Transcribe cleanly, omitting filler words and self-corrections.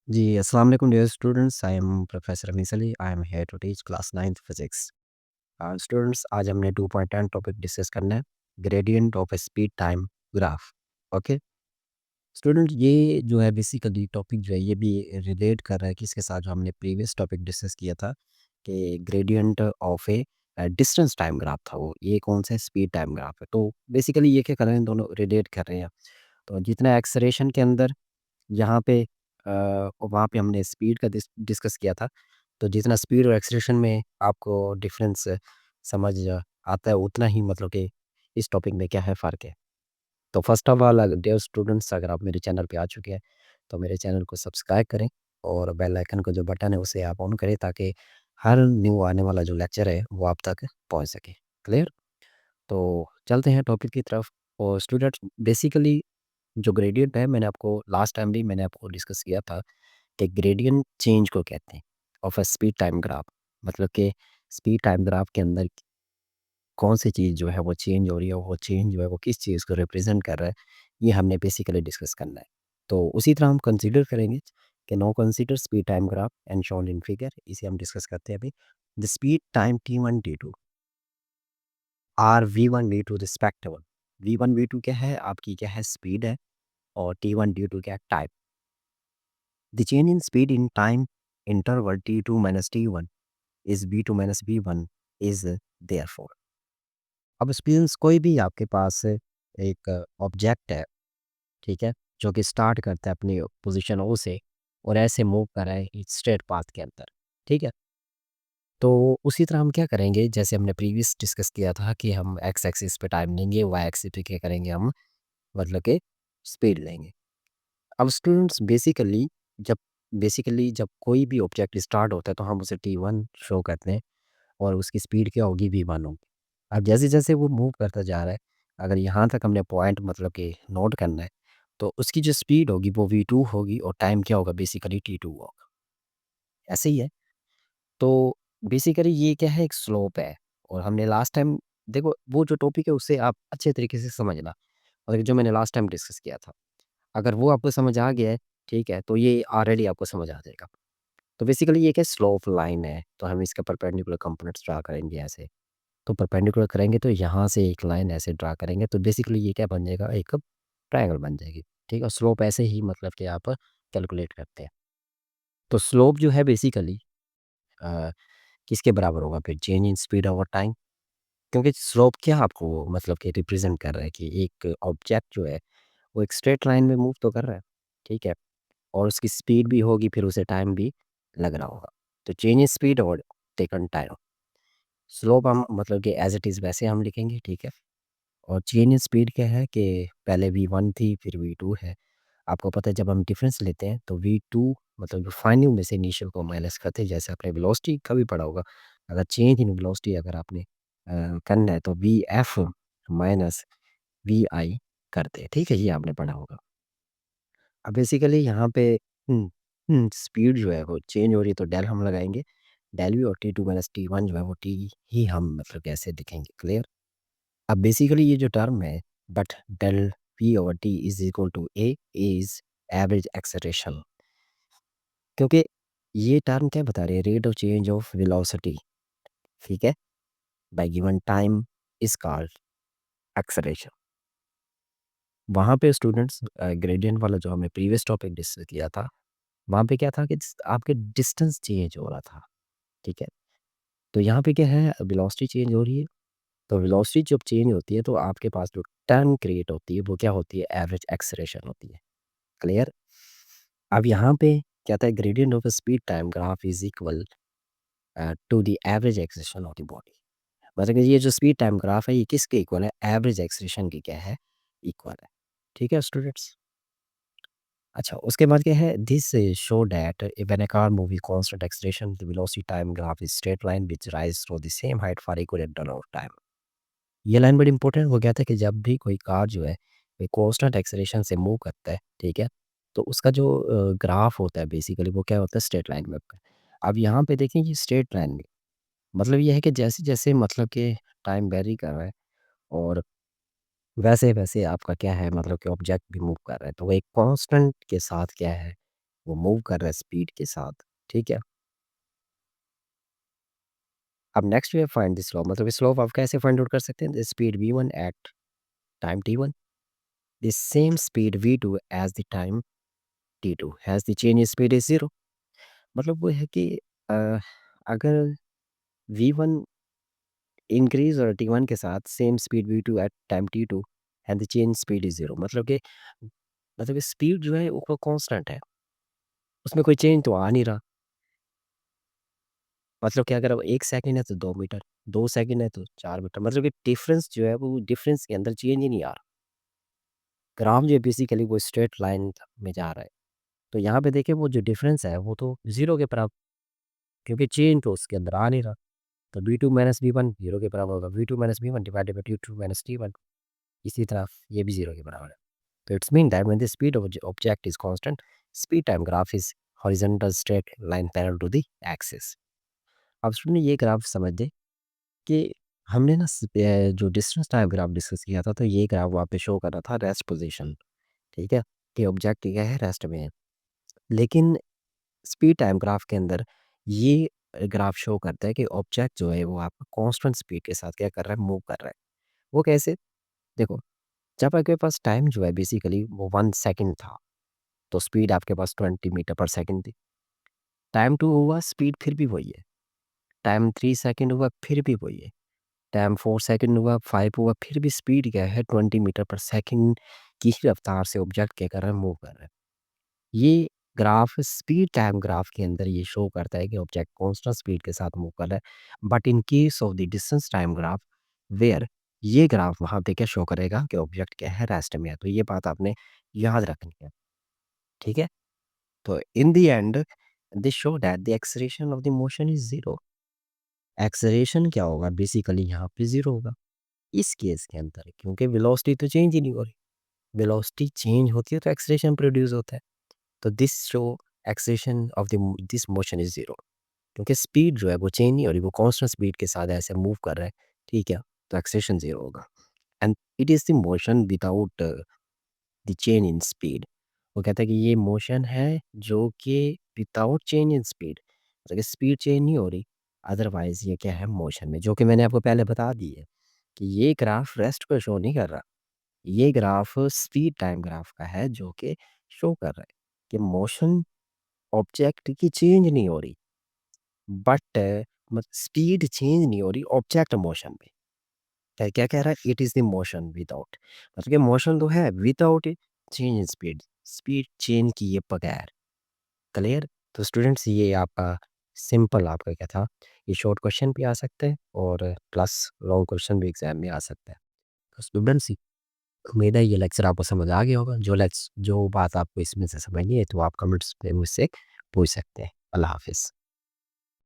जी, अस्सलाम वालेकुम dear students, I am professor Anees Ali, I am here to teach class 9th physics. Students आज हमने 2.10 topic discuss करना है, gradient of speed time graph. Okay student, ये जो है बेसिकली टॉपिक जो है ये भी रिलेट कर रहा है किसके साथ, जो हमने प्रीवियस टॉपिक डिस्कस किया था कि gradient of A distance time graph था। वो ये कौन सा स्पीड टाइम ग्राफ है, तो बेसिकली ये क्या कर रहे हैं, दोनों रिलेट कर रहे हैं। तो जितना एक्सलेरेशन के अंदर यहाँ पे वहाँ पे हमने स्पीड का डिस्कस किया था। तो जितना स्पीड और एक्सेलरेशन में आपको डिफरेंस समझ आता है, उतना ही मतलब कि इस टॉपिक में क्या है फ़र्क है। तो first of all dear students, अगर आप मेरे चैनल पे आ चुके हैं तो मेरे चैनल को सब्सक्राइब करें और बेल आइकन का जो बटन है उसे आप ऑन करें, ताकि हर न्यू आने वाला जो लेक्चर है वो आप तक पहुँच सके। क्लियर? तो चलते हैं टॉपिक की तरफ। और स्टूडेंट्स बेसिकली जो ग्रेडियंट है, मैंने आपको लास्ट टाइम भी मैंने आपको डिस्कस किया था कि ग्रेडियंट चेंज को कहते हैं of a speed time graph. मतलब कि स्पीड टाइम ग्राफ के अंदर कौन सी चीज़ जो है वो चेंज हो रही है, वो चेंज जो है वो किस चीज़ को रिप्रेजेंट कर रहा है, ये हमने बेसिकली डिस्कस करना है। तो उसी तरह हम कंसीडर करेंगे कि now consider speed time graph and shown in figure, इसे हम डिस्कस करते हैं अभी। The speed time T one T two are V one V two respective. V one V two क्या है, आपकी क्या है स्पीड है, और टी वन टी टू क्या है time. The change in speed in time interval t2 minus t1 is v2 minus v1 is therefore। अब स्टूडेंट्स कोई भी आपके पास एक ऑब्जेक्ट है, ठीक है, जो कि स्टार्ट करता है अपनी पोजीशन ओ से और ऐसे मूव कर रहा है स्ट्रेट पाथ के अंदर, ठीक है। तो उसी तरह हम क्या करेंगे, जैसे हमने प्रीवियस डिस्कस किया था कि हम एक्स एक्सिस पे टाइम लेंगे, वाई एक्सिस पे क्या करेंगे हम, मतलब कि स्पीड लेंगे। अब स्टूडेंट्स बेसिकली जब कोई भी ऑब्जेक्ट स्टार्ट होता है तो हम उसे t1 शो करते हैं और उसकी स्पीड क्या होगी, v1 होगी। अब जैसे जैसे वो मूव करता जा रहा है, अगर यहाँ तक हमने पॉइंट मतलब कि नोट करना है, तो उसकी जो स्पीड होगी वो v2 होगी और टाइम क्या होगा, बेसिकली t2 होगा। ऐसे ही है। तो बेसिकली ये क्या है, एक स्लोप है। और हमने लास्ट टाइम, देखो वो जो टॉपिक है उसे आप अच्छे तरीके से समझना, और जो मैंने लास्ट टाइम डिस्कस किया था, अगर वो आपको समझ आ गया है, ठीक है, तो ये ऑलरेडी आपको समझ आ जाएगा। तो बेसिकली ये क्या स्लोप लाइन है, तो हम इसका परपेंडिकुलर कंपोनेंट्स ड्रा करेंगे ऐसे। तो परपेंडिकुलर करेंगे तो यहाँ से एक लाइन ऐसे ड्रा करेंगे, तो बेसिकली ये क्या बन जाएगा, एक ट्रायंगल बन जाएगी। ठीक है, स्लोप ऐसे ही मतलब कि आप कैलकुलेट करते हैं। तो स्लोप जो है बेसिकली किसके बराबर होगा, फिर change in speed over time. क्योंकि स्लोप क्या आपको मतलब कि रिप्रेजेंट कर रहा है कि एक ऑब्जेक्ट जो है वो एक स्ट्रेट लाइन में मूव तो कर रहा है, ठीक है, और उसकी स्पीड भी होगी, फिर उसे टाइम भी लग रहा होगा। तो चेंज इन स्पीड और टेकन टाइम, स्लोप हम मतलब कि एज इट इज़ वैसे हम लिखेंगे, ठीक है। और चेंज इन स्पीड क्या है कि पहले v1 थी, फिर v2 है। आपको पता है जब हम डिफरेंस लेते हैं तो v2 मतलब जो फाइनल में से इनिशियल को माइनस करते हैं, जैसे आपने वेलोसिटी का भी पढ़ा होगा। अगर चेंज इन वेलोसिटी अगर आपने करना है तो वी एफ माइनस वी आई करते हैं, ठीक है, ये आपने पढ़ा होगा। अब बेसिकली यहाँ पे स्पीड जो है वो चेंज हो रही है, तो डेल हम लगाएँगे। डेल वी और टी2 माइनस टी1 जो है वो टी ही हम मतलब कैसे लिखेंगे, क्लियर? अब बेसिकली ये जो टर्म है, but del V over T is equal to A is average acceleration. क्योंकि ये टर्म क्या बता रही है, rate of change of velocity, ठीक है, by given time is called acceleration. वहाँ पे स्टूडेंट्स ग्रेडियंट वाला जो हमने प्रीवियस टॉपिक डिस्कस किया था, वहाँ पे क्या था कि आपके डिस्टेंस चेंज हो रहा था, ठीक है। तो यहाँ पे क्या है, वेलोसिटी चेंज हो रही है। तो वेलोसिटी जब चेंज होती है तो आपके पास जो टर्म क्रिएट होती है वो क्या होती है, एवरेज एक्सेलरेशन होती है, क्लियर। अब यहाँ पे क्या था, gradient of speed time graph is equal to the average acceleration of the body. मतलब कि ये जो स्पीड टाइम ग्राफ है ये किसके इक्वल है, एवरेज एक्सेलरेशन की क्या है, इक्वल है, ठीक है स्टूडेंट्स। अच्छा, उसके बाद क्या है, this show that when a car move with constant acceleration the velocity time graph is straight line which rise through the same height for equal interval of time. ये लाइन बड़ी इंपॉर्टेंट हो गया था कि जब भी कोई कार जो है कोई कांस्टेंट एक्सेलरेशन से मूव करता है, ठीक है, तो उसका जो ग्राफ होता है बेसिकली वो क्या होता है, स्ट्रेट लाइन में होता है। अब यहाँ पे देखें ये स्ट्रेट लाइन में मतलब ये है कि जैसे जैसे मतलब कि टाइम वेरी कर रहा है और वैसे वैसे आपका क्या है मतलब कि ऑब्जेक्ट भी मूव कर रहा है, तो वो एक कांस्टेंट के साथ क्या है, वो मूव कर रहा है स्पीड के साथ, ठीक है। अब next we find the slope, मतलब स्लोप आप कैसे फाइंड आउट कर सकते हैं, the speed v1 at time t1, the same speed v2 as the time t2 has the change speed is zero. मतलब वो है कि अ, अगर v1 इंक्रीज और t1 के साथ same speed v2 at time t2 and the change speed is zero, मतलब speed जो है वो कांस्टेंट है, उसमें कोई चेंज तो आ नहीं रहा। मतलब कि अगर अब 1 सेकंड है तो 2 मीटर, 2 सेकंड है तो 4 मीटर, मतलब कि डिफरेंस जो है वो डिफरेंस के अंदर चेंज ही नहीं आ रहा। ग्राफ जो है बेसिकली वो स्ट्रेट लाइन में जा रहा है। तो यहाँ पे देखिए वो जो डिफरेंस है वो तो ज़ीरो के बराबर, क्योंकि चेंज तो उसके अंदर आ नहीं रहा। तो v2 माइनस v1 ज़ीरो के बराबर होगा, v2 minus v1 divided by t2 minus t1। इसी तरह ये भी ज़ीरो के बराबर है। तो it's mean that when the speed of object is constant, speed time graph is horizontal straight line parallel to the axis. अब स्टूडेंट ये ग्राफ समझ दें कि हमने ना जो डिस्टेंस टाइम ग्राफ डिस्कस किया था, तो ये ग्राफ वहाँ पे शो कर रहा था रेस्ट पोजीशन, ठीक है, कि ऑब्जेक्ट क्या है, रेस्ट में है। लेकिन स्पीड टाइम ग्राफ के अंदर ये ग्राफ शो करता है कि ऑब्जेक्ट जो है वो आपका कांस्टेंट स्पीड के साथ क्या कर रहा है, मूव कर रहा है। वो कैसे? देखो, जब आपके पास टाइम जो है बेसिकली वो 1 सेकंड था, तो स्पीड आपके पास 20 मीटर पर सेकंड थी। टाइम 2 हुआ, स्पीड फिर भी वही है। टाइम 3 सेकंड हुआ, फिर भी वही है। टाइम 4 सेकंड हुआ, 5 हुआ, फिर भी स्पीड क्या है, 20 मीटर पर सेकंड की ही रफ्तार से ऑब्जेक्ट क्या कर रहा है, मूव कर रहा है। ये ग्राफ स्पीड टाइम ग्राफ के अंदर ये शो करता है कि ऑब्जेक्ट कांस्टेंट स्पीड के साथ मूव कर रहा है। But in case of the distance time graph, where ये ग्राफ वहाँ पे क्या शो करेगा कि ऑब्जेक्ट क्या है, रेस्ट में है। तो ये बात आपने याद रखनी है, ठीक है। तो in the end this show that the acceleration of the motion is zero. Acceleration क्या होगा, बेसिकली यहाँ पे जीरो होगा इस केस के अंदर, क्योंकि वेलोसिटी तो चेंज ही नहीं हो रही। वेलोसिटी चेंज होती है तो एक्सेलरेशन प्रोड्यूस होता है। तो this show acceleration of the this motion is zero, क्योंकि स्पीड जो है वो चेंज नहीं हो रही, वो कांस्टेंट स्पीड के साथ ऐसे मूव कर रहा है, ठीक है। तो एक्सेलरेशन जीरो होगा and it is the motion without the change in speed. वो कहता है कि ये मोशन है जो कि विदाउट चेंज इन स्पीड, मतलब कि स्पीड चेंज नहीं हो रही, अदरवाइज ये क्या है, मोशन में, जो कि मैंने आपको पहले बता दी है कि ये ग्राफ रेस्ट को शो नहीं कर रहा। ये ग्राफ स्पीड टाइम ग्राफ का है जो कि शो कर रहा है कि मोशन ऑब्जेक्ट की चेंज नहीं हो रही, बट स्पीड चेंज नहीं हो रही ऑब्जेक्ट मोशन में। क्या क्या कह रहा है, it is the motion without, मतलब कि मोशन तो है without change in speed, speed change किए बगैर। क्लियर? तो स्टूडेंट्स ये आपका सिंपल आपका क्या था, ये शॉर्ट क्वेश्चन भी आ सकते हैं और प्लस लॉन्ग क्वेश्चन भी एग्जाम में आ सकता है। तो स्टूडेंट्स, उम्मीद है ये लेक्चर आपको समझ आ गया होगा। जो बात आपको इसमें से समझ नहीं है तो आप कमेंट्स पे मुझसे पूछ सकते हैं। अल्लाह हाफिज़।